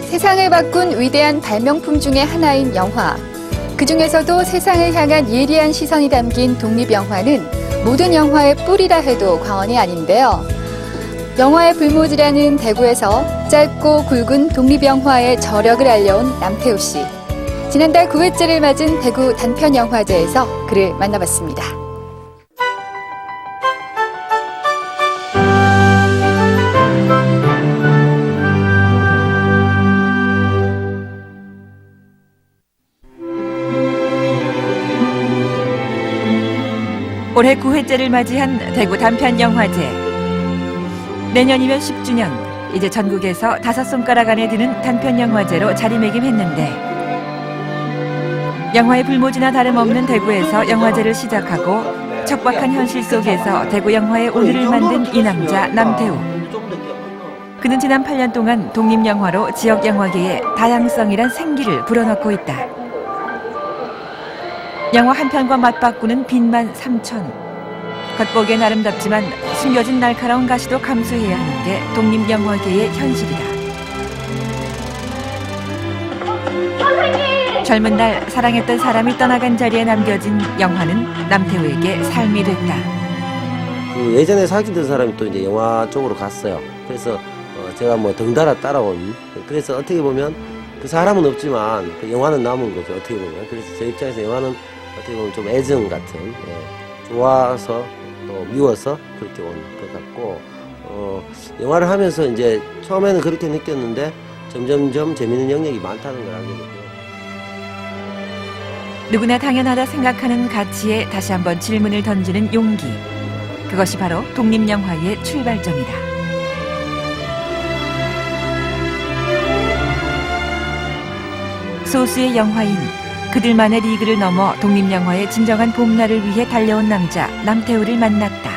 세상을 바꾼 위대한 발명품 중에 하나인 영화. 그중에서도 세상을 향한 예리한 시선이 담긴 독립영화는 모든 영화의 뿌리라 해도 과언이 아닌데요. 영화의 불모지라는 대구에서 짧고 굵은 독립영화의 저력을 알려온 남태우 씨. 지난달 9회째를 맞은 대구 단편영화제에서 그를 만나봤습니다. 올해 9회째를 맞이한 대구 단편영화제. 내년이면 10주년, 이제 전국에서 5손가락 안에 드는 단편영화제로 자리매김했는데 영화의 불모지나 다름없는 대구에서 영화제를 시작하고 척박한 현실 속에서 대구 영화의 오늘을 만든 이 남자 남태우. 그는 지난 8년 동안 독립영화로 지역 영화계에 다양성이란 생기를 불어넣고 있다. 영화 한 편과 맞바꾸는 빚만 3천. 겉보기엔 아름답지만 숨겨진 날카로운 가시도 감수해야 하는 게 독립영화계의 현실이다. 젊은 날 사랑했던 사람이 떠나간 자리에 남겨진 영화는 남태우에게 삶이 됐다. 예전에 사귀던 사람이 또 이제 영화 쪽으로 갔어요. 그래서 제가 뭐 덩달아 따라온. 그래서 어떻게 보면 그 사람은 없지만 그 영화는 남은 거죠. 어떻게 보면. 그래서 제 입장에서 영화는 어떻게 보면 좀 애정 같은, 좋아서 또 미워서 그렇게 온 것 같고, 영화를 하면서 이제 처음에는 그렇게 느꼈는데 점점점 재밌는 영역이 많다는 걸 알게 됐고요. 누구나 당연하다 생각하는 가치에 다시 한번 질문을 던지는 용기. 그것이 바로 독립영화의 출발점이다. 소수의 영화인, 그들만의 리그를 넘어 독립영화의 진정한 봄날을 위해 달려온 남자 남태우를 만났다.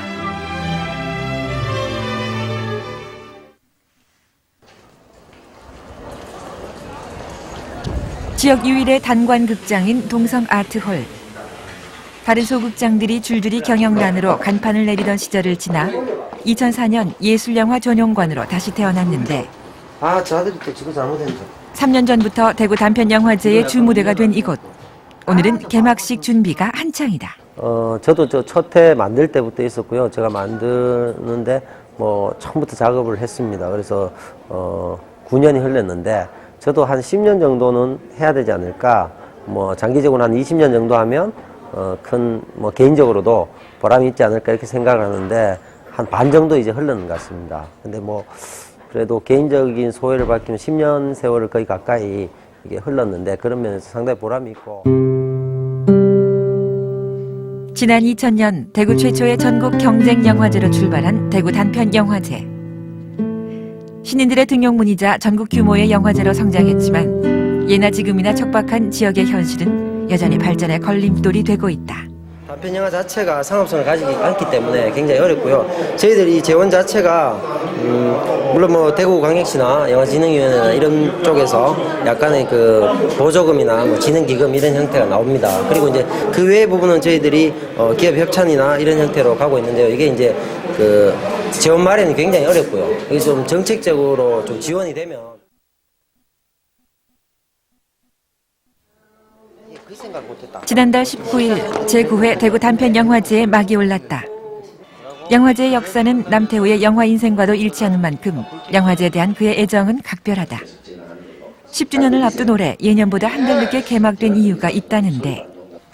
지역 유일의 단관극장인 동성아트홀. 다른 소극장들이 줄줄이 경영난으로 간판을 내리던 시절을 지나 2004년 예술영화 전용관으로 다시 태어났는데 저 아들이 또 지금 잘못했죠. 3년 전부터 대구 단편영화제의 주무대가 된 이곳. 오늘은 개막식 준비가 한창이다. 저도 첫 회 만들 때부터 있었고요. 제가 만드는데 처음부터 작업을 했습니다. 그래서 9년이 흘렀는데 저도 한 10년 정도는 해야 되지 않을까. 장기적으로 한 20년 정도 하면 개인적으로도 보람이 있지 않을까 이렇게 생각을 하는데 한 반 정도 이제 흘렀는 것 같습니다. 근데 그래도 개인적인 소회를 밝히면 10년 세월을 거의 가까이 이게 흘렀는데 그런 면에서 상당히 보람이 있고. 지난 2000년 대구 최초의 전국 경쟁영화제로 출발한 대구 단편영화제. 신인들의 등용문이자 전국 규모의 영화제로 성장했지만 예나 지금이나 척박한 지역의 현실은 여전히 발전의 걸림돌이 되고 있다. 단편 영화 자체가 상업성을 가지지 않기 때문에 굉장히 어렵고요. 저희들이 재원 자체가 물론 대구광역시나 영화진흥위원회나 이런 쪽에서 약간의 보조금이나 진흥기금 이런 형태가 나옵니다. 그리고 이제 그 외의 부분은 저희들이 기업 협찬이나 이런 형태로 가고 있는데요. 이게 이제 재원 마련이 굉장히 어렵고요. 이게 좀 정책적으로 좀 지원이 되면. 지난달 19일 제9회 대구 단편영화제에 막이 올랐다. 영화제의 역사는 남태우의 영화 인생과도 일치하는 만큼 영화제에 대한 그의 애정은 각별하다. 10주년을 앞둔 올해 예년보다 한 달 늦게 개막된 이유가 있다는데.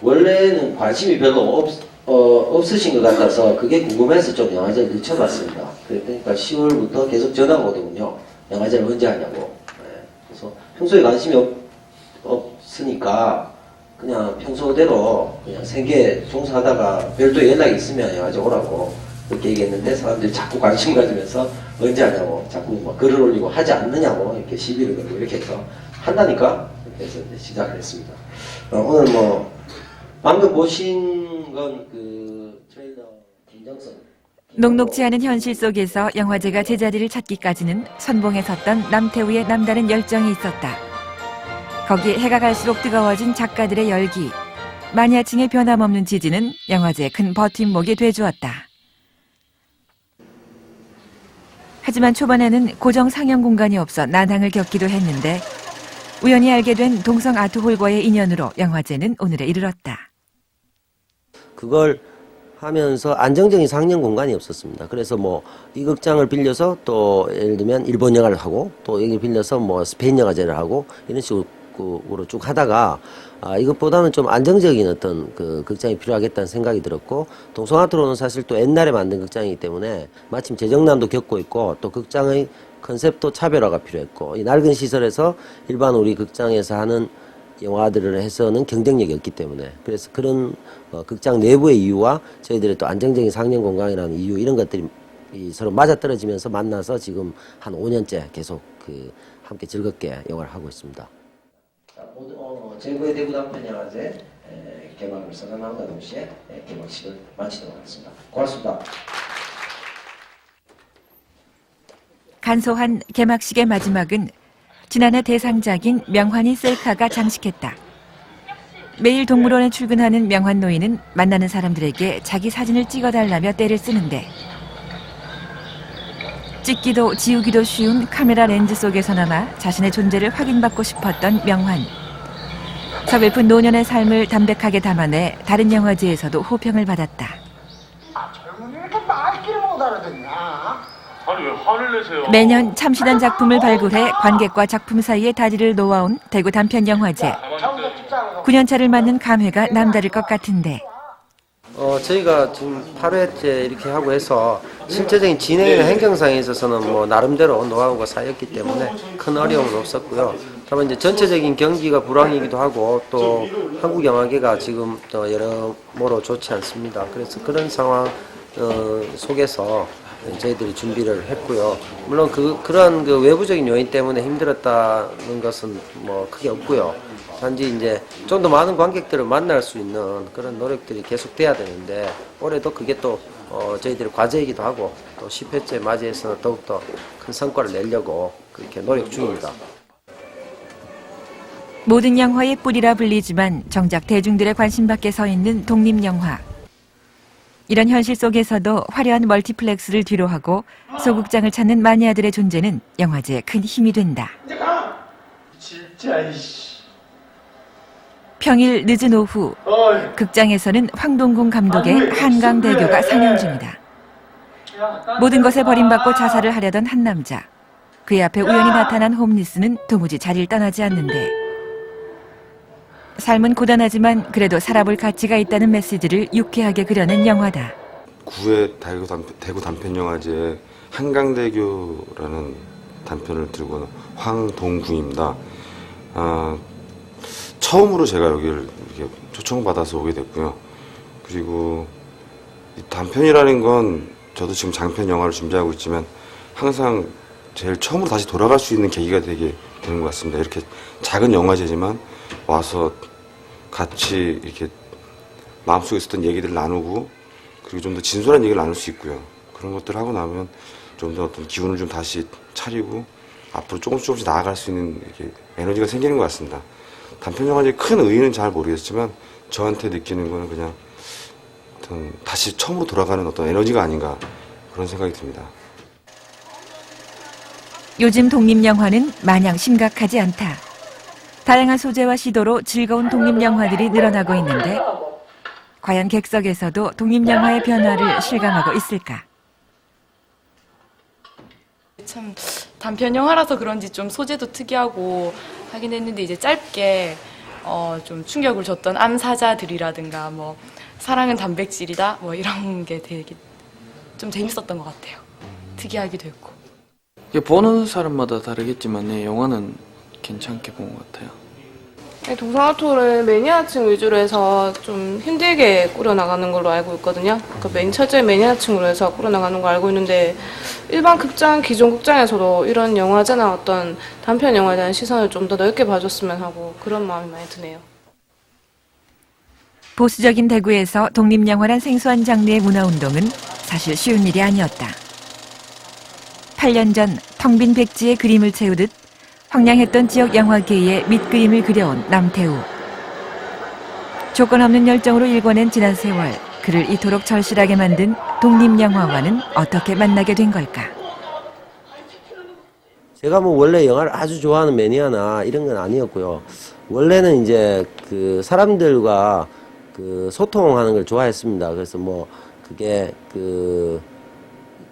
원래는 관심이 별로 없으신 것 같아서 그게 궁금해서 좀 영화제를 늦춰봤습니다. 그러니까 10월부터 계속 전화가 오더군요. 영화제를 언제 하냐고. 그래서 평소에 관심이 없으니까 그냥 평소대로 그냥 생계 종사하다가 별도의 연락이 있으면 영화제 오라고 그렇게 얘기했는데 사람들이 자꾸 관심 가지면서 언제 하냐고 자꾸 글을 올리고 하지 않느냐고 이렇게 시비를 걸고 이렇게 해서 한다니까 이렇게 해서 이제 시작을 했습니다. 오늘 방금 보신 건 트레일러 김정선. 녹록지 않은 현실 속에서 영화제가 제자리를 찾기까지는 선봉에 섰던 남태우의 남다른 열정이 있었다. 거기에 해가 갈수록 뜨거워진 작가들의 열기, 마니아층의 변함없는 지지는 영화제의 큰 버팀목이 돼주었다. 하지만 초반에는 고정 상영 공간이 없어 난항을 겪기도 했는데 우연히 알게 된 동성 아트홀과의 인연으로 영화제는 오늘에 이르렀다. 그걸 하면서 안정적인 상영 공간이 없었습니다. 그래서 뭐 이 극장을 빌려서 또 예를 들면 일본 영화를 하고 또 여기 빌려서 뭐 스페인 영화제를 하고 이런 식으로 쭉 하다가 이것보다는 좀 안정적인 어떤 그 극장이 필요하겠다는 생각이 들었고 동성아트로는 사실 또 옛날에 만든 극장이기 때문에 마침 재정난도 겪고 있고 또 극장의 컨셉도 차별화가 필요했고 이 낡은 시설에서 일반 우리 극장에서 하는 영화들을 해서는 경쟁력이 없기 때문에 그래서 그런 극장 내부의 이유와 저희들의 또 안정적인 상영 공간이라는 이유 이런 것들이 서로 맞아떨어지면서 만나서 지금 한 5년째 계속 함께 즐겁게 영화를 하고 있습니다. 제9회 대구 단편 영화제 개막을 선언함과 동시에 개막식을 마치도록 하겠습니다. 고맙습니다. 간소한 개막식의 마지막은 지난해 대상작인 명환이 셀카가 장식했다. 매일 동물원에 출근하는 명환 노인은 만나는 사람들에게 자기 사진을 찍어달라며 떼를 쓰는데 찍기도 지우기도 쉬운 카메라 렌즈 속에서나마 자신의 존재를 확인받고 싶었던 명환. 서글픈 노년의 삶을 담백하게 담아내 다른 영화제에서도 호평을 받았다. 젊은이 왜 이렇게 말귀를 못 알아듣냐? 아니 왜 화를 내세요? 매년 참신한 작품을 발굴해 관객과 작품 사이에 다리를 놓아온 대구 단편영화제. 9년차를 맞는 감회가 남다를 것 같은데. 저희가 지금 8회째 이렇게 하고 해서 실제적인 진행이나 행정상에 있어서는 뭐 나름대로 노하우가 쌓였기 때문에 큰 어려움은 없었고요. 다만 이제 전체적인 경기가 불황이기도 하고 또 한국 영화계가 지금 또 여러모로 좋지 않습니다. 그래서 그런 상황 속에서 저희들이 준비를 했고요. 물론 그러한 외부적인 요인 때문에 힘들었다는 것은 뭐 크게 없고요. 단지 이제 좀 더 많은 관객들을 만날 수 있는 그런 노력들이 계속돼야 되는데 올해도 그게 또 저희들의 과제이기도 하고 또 10회째 맞이해서 더욱더 큰 성과를 내려고 그렇게 노력 중입니다. 모든 영화의 뿌리라 불리지만 정작 대중들의 관심 밖에 서 있는 독립영화. 이런 현실 속에서도 화려한 멀티플렉스를 뒤로하고 소극장을 찾는 마니아들의 존재는 영화제에 큰 힘이 된다. 진짜 이씨. 평일 늦은 오후 극장에서는 황동궁 감독의 한강대교가 상영 중이다. 모든 것에 버림받고 자살을 하려던 한 남자. 그의 앞에 우연히 나타난 홈리스는 도무지 자리를 떠나지 않는데 삶은 고단하지만 그래도 살아볼 가치가 있다는 메시지를 유쾌하게 그려낸 영화다. 9회 대구 단편영화제에 한강대교라는 단편을 들고 황동궁입니다. 처음으로 제가 여기를 이렇게 초청받아서 오게 됐고요. 그리고 이 단편이라는 건 저도 지금 장편 영화를 준비하고 있지만 항상 제일 처음으로 다시 돌아갈 수 있는 계기가 되게 되는 것 같습니다. 이렇게 작은 영화제지만 와서 같이 이렇게 마음속에 있었던 얘기들을 나누고 그리고 좀 더 진솔한 얘기를 나눌 수 있고요. 그런 것들을 하고 나면 좀 더 어떤 기운을 좀 다시 차리고 앞으로 조금씩 나아갈 수 있는 이렇게 에너지가 생기는 것 같습니다. 단편 영화제의 큰 의의는 잘 모르겠지만 저한테 느끼는 거는 그냥 어떤 다시 처음으로 돌아가는 어떤 에너지가 아닌가 그런 생각이 듭니다. 요즘 독립영화는 마냥 심각하지 않다. 다양한 소재와 시도로 즐거운 독립영화들이 늘어나고 있는데 과연 객석에서도 독립영화의 변화를 실감하고 있을까? 참 단편 영화라서 그런지 좀 소재도 특이하고 하긴 했는데 이제 짧게 좀 충격을 줬던 암사자들이라든가 뭐 사랑은 단백질이다 뭐 이런 게 되게 좀 재밌었던 것 같아요. 특이하기도 했고. 보는 사람마다 다르겠지만 영화는 괜찮게 본 것 같아요. 동성아트를 매니아층 위주로 해서 좀 힘들게 꾸려나가는 걸로 알고 있거든요. 그러니까 철저히 매니아층으로 해서 꾸려나가는 걸 알고 있는데 일반 극장, 기존 극장에서도 이런 영화제나 어떤 단편 영화에 대한 시선을 좀 더 넓게 봐줬으면 하고 그런 마음이 많이 드네요. 보수적인 대구에서 독립영화란 생소한 장르의 문화운동은 사실 쉬운 일이 아니었다. 8년 전 텅 빈 백지에 그림을 채우듯 황량했던 지역 영화계의 밑그림을 그려온 남태우. 조건 없는 열정으로 일궈낸 지난 세월, 그를 이토록 절실하게 만든 독립영화와는 어떻게 만나게 된 걸까? 제가 뭐 원래 영화를 아주 좋아하는 매니아나 이런 건 아니었고요. 원래는 이제 그 사람들과 그 소통하는 걸 좋아했습니다. 그래서 뭐 그게 그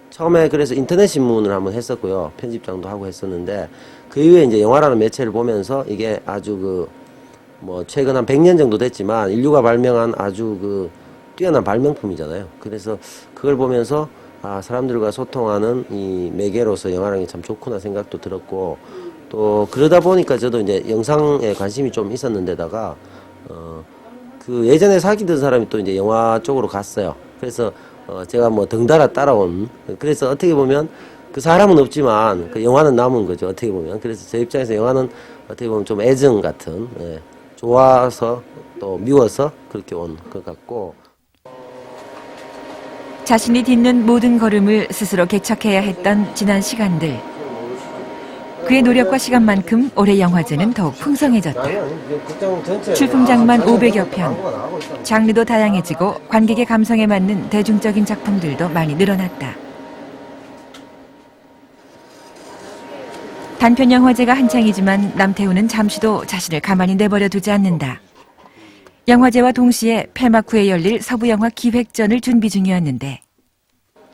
처음에 그래서 인터넷 신문을 한번 했었고요. 편집장도 하고 했었는데 그 이후에 이제 영화라는 매체를 보면서 이게 아주 그 뭐 최근 한 100년 정도 됐지만 인류가 발명한 아주 그 뛰어난 발명품이잖아요. 그래서 그걸 보면서 아, 사람들과 소통하는 이 매개로서 영화라는 게 참 좋구나 생각도 들었고 또 그러다 보니까 저도 이제 영상에 관심이 좀 있었는데다가 그 예전에 사귀던 사람이 또 이제 영화 쪽으로 갔어요. 그래서 제가 뭐 덩달아 따라온 그래서 어떻게 보면 그 사람은 없지만 그 영화는 남은 거죠. 어떻게 보면 그래서 제 입장에서 영화는 어떻게 보면 좀 애정 같은 좋아서 또 미워서 그렇게 온 것 같고 자신이 딛는 모든 걸음을 스스로 개척해야 했던 지난 시간들. 그의 노력과 시간만큼 올해 영화제는 더욱 풍성해졌다. 출품작만 500여 편, 장르도 다양해지고 관객의 감성에 맞는 대중적인 작품들도 많이 늘어났다. 단편 영화제가 한창이지만 남태우는 잠시도 자신을 가만히 내버려 두지 않는다. 영화제와 동시에 폐막 후에 열릴 서부영화 기획전을 준비 중이었는데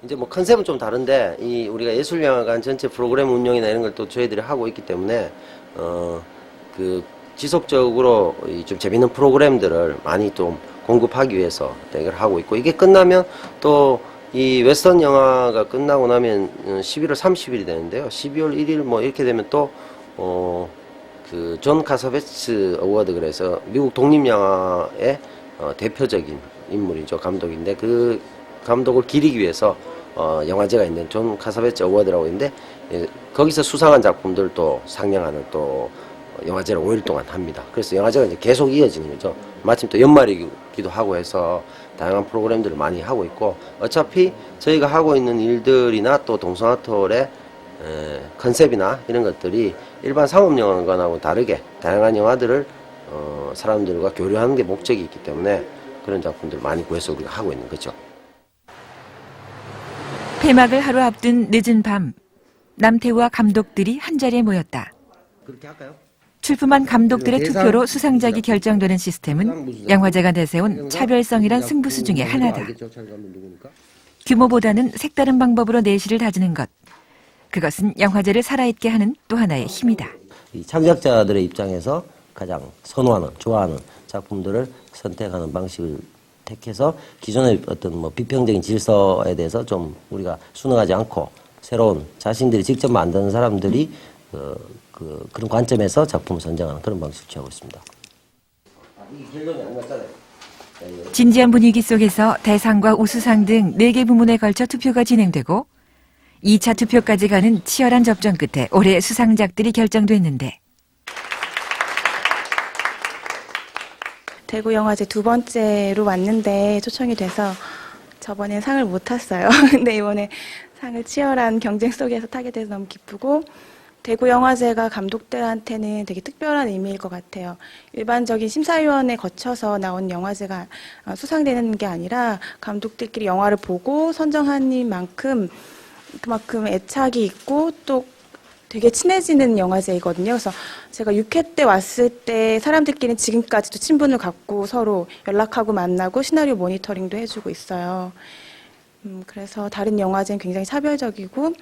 이제 뭐 컨셉은 좀 다른데 이 우리가 예술영화관 전체 프로그램 운영이나 이런 걸 또 저희들이 하고 있기 때문에 그 지속적으로 좀 재밌는 프로그램들을 많이 좀 공급하기 위해서 이걸 하고 있고 이게 끝나면 또 이 웨스턴 영화가 끝나고 나면 11월 30일이 되는데요. 12월 1일 뭐 이렇게 되면 또 그 존 카사베츠 어워드 그래서 미국 독립영화의 대표적인 인물이죠. 감독인데 그 감독을 기리기 위해서 영화제가 있는 존 카사베츠 어워드라고 있는데 거기서 수상한 작품들도 상영하는 또 영화제를 5일 동안 합니다. 그래서 영화제가 이제 계속 이어지는 거죠. 마침 또 연말이기도 하고 해서 다양한 프로그램들을 많이 하고 있고 어차피 저희가 하고 있는 일들이나 또 동성아톨의 컨셉이나 이런 것들이 일반 상업영화관하고 다르게 다양한 영화들을 사람들과 교류하는 게 목적이 있기 때문에 그런 작품들을 많이 구해서 우리가 하고 있는 거죠. 폐막을 하루 앞둔 늦은 밤, 남태우와 감독들이 한자리에 모였다. 그렇게 할까요? 출품한 감독들의 투표로 수상작이 결정되는 시스템은 영화제가 내세운 차별성이란 승부수 중에 하나다. 규모보다는 색다른 방법으로 내실을 다지는 것. 그것은 영화제를 살아있게 하는 또 하나의 힘이다. 이 창작자들의 입장에서 가장 선호하는, 좋아하는 작품들을 선택하는 방식을 택해서 기존의 어떤 뭐 비평적인 질서에 대해서 좀 우리가 순응하지 않고 새로운 자신들이 직접 만드는 사람들이 그런 관점에서 작품을 선정하는 그런 방식을 취하고 있습니다. 진지한 분위기 속에서 대상과 우수상 등 4개 부문에 걸쳐 투표가 진행되고 2차 투표까지 가는 치열한 접전 끝에 올해 수상작들이 결정됐는데 대구 영화제 2번째로 왔는데 초청이 돼서 저번에 상을 못 탔어요. 근데 이번에 상을 치열한 경쟁 속에서 타게 돼서 너무 기쁘고 대구 영화제가 감독들한테는 되게 특별한 의미일 것 같아요. 일반적인 심사위원회 거쳐서 나온 영화제가 수상되는 게 아니라 감독들끼리 영화를 보고 선정한 만큼 그만큼 애착이 있고 또 되게 친해지는 영화제이거든요. 그래서 제가 6회 때 왔을 때 사람들끼리는 지금까지도 친분을 갖고 서로 연락하고 만나고 시나리오 모니터링도 해주고 있어요. 그래서 다른 영화제는 굉장히 차별적이고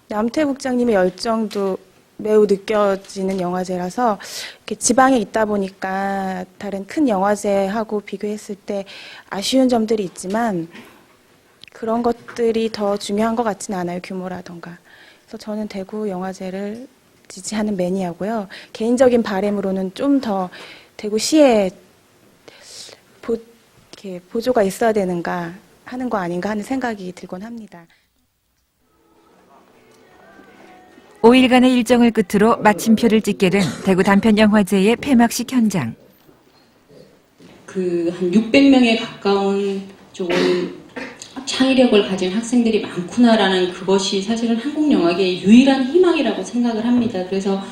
남태 국장님의 열정도 매우 느껴지는 영화제라서 이렇게 지방에 있다 보니까 다른 큰 영화제하고 비교했을 때 아쉬운 점들이 있지만 그런 것들이 더 중요한 것 같지는 않아요. 규모라던가. 그래서 저는 대구 영화제를 지지하는 매니아고요. 개인적인 바람으로는 좀 더 대구시에 보조가 있어야 되는가 하는 거 아닌가 하는 생각이 들곤 합니다. 5일간의 일정을 끝으로 마침표를 찍게 된 대구 단편영화제의 폐막식 현장. 한 600명에 가까운 조금 창의력을 가진 학생들이 많구나라는 그것이 사실은 한국 영화계의 유일한 희망이라고 생각을 합니다. 그래서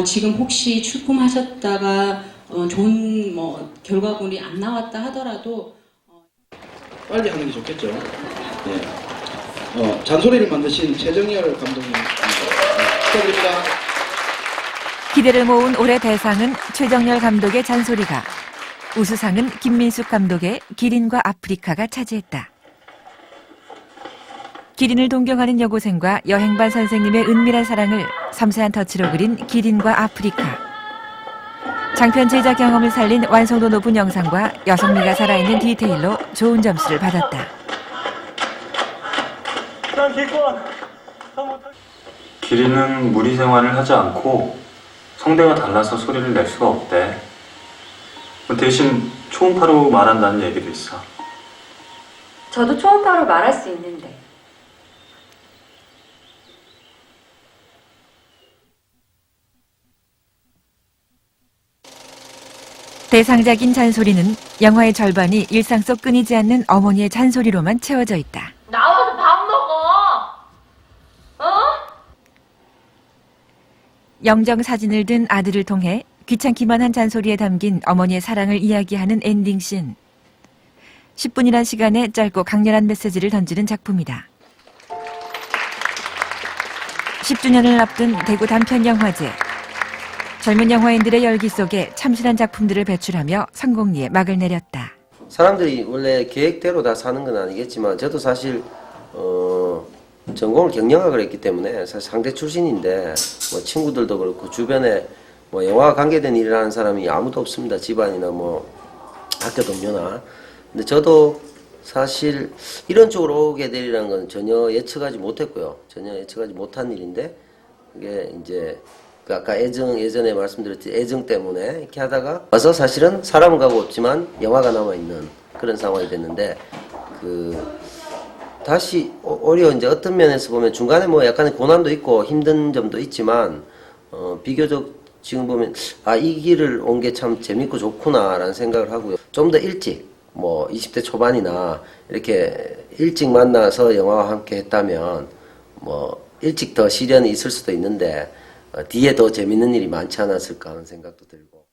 지금 혹시 출품하셨다가 좋은 결과물이 안 나왔다 하더라도 빨리 하는 게 좋겠죠. 네. 잔소리를 만드신 최정열 감독님. 축하드립니다. 기대를 모은 올해 대상은 최정열 감독의 잔소리가, 우수상은 김민숙 감독의 기린과 아프리카가 차지했다. 기린을 동경하는 여고생과 여행반 선생님의 은밀한 사랑을 섬세한 터치로 그린 기린과 아프리카. 장편 제작 경험을 살린 완성도 높은 영상과 여성미가 살아있는 디테일로 좋은 점수를 받았다. 기린은 무리 생활을 하지 않고 성대가 달라서 소리를 낼 수가 없대. 대신 초음파로 말한다는 얘기도 있어. 저도 초음파로 말할 수 있는데. 대상작인 잔소리는 영화의 절반이 일상 속 끊이지 않는 어머니의 잔소리로만 채워져 있다. 나와서 밥 먹어! 영정 사진을 든 아들을 통해 귀찮기만 한 잔소리에 담긴 어머니의 사랑을 이야기하는 엔딩씬. 10분이란 시간에 짧고 강렬한 메시지를 던지는 작품이다. 10주년을 앞둔 대구 단편영화제. 젊은 영화인들의 열기 속에 참신한 작품들을 배출하며 성공리에 막을 내렸다. 사람들이 원래 계획대로 다 사는 건 아니겠지만 저도 사실 전공을 경영학을 했기 때문에 사실 상대 출신인데 뭐 친구들도 그렇고 주변에 뭐 영화와 관계된 일을 하는 사람이 아무도 없습니다. 집안이나 뭐 학교 동료나. 근데 저도 사실 이런 쪽으로 오게 되리라는 건 전혀 예측하지 못했고요. 전혀 예측하지 못한 일인데 그게 이제 그 아까 예전에 말씀드렸듯이 애정 때문에 이렇게 하다가 와서 사실은 사람은 가고 없지만 영화가 남아있는 그런 상황이 됐는데 다시 오히려 이제 어떤 면에서 보면 중간에 뭐 약간의 고난도 있고 힘든 점도 있지만 비교적 지금 보면 이 길을 온 게 참 재밌고 좋구나라는 생각을 하고요. 좀 더 일찍 뭐 20대 초반이나 이렇게 일찍 만나서 영화와 함께 했다면 뭐 일찍 더 시련이 있을 수도 있는데 뒤에 더 재밌는 일이 많지 않았을까 하는 생각도 들고.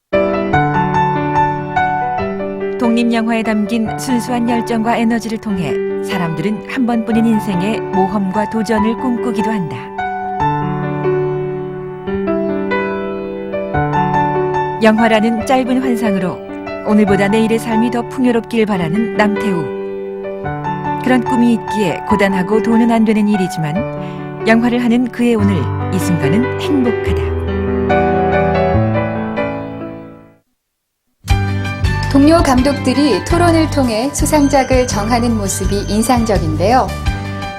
독립영화에 담긴 순수한 열정과 에너지를 통해 사람들은 한 번뿐인 인생에 모험과 도전을 꿈꾸기도 한다. 영화라는 짧은 환상으로 오늘보다 내일의 삶이 더 풍요롭길 바라는 남태우. 그런 꿈이 있기에 고단하고 돈은 안 되는 일이지만 영화를 하는 그의 오늘 이 순간은 행복하다. 동료 감독들이 토론을 통해 수상작을 정하는 모습이 인상적인데요.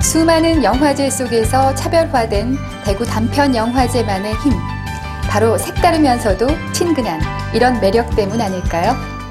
수많은 영화제 속에서 차별화된 대구 단편영화제만의 힘. 바로 색다르면서도 친근한 이런 매력 때문 아닐까요?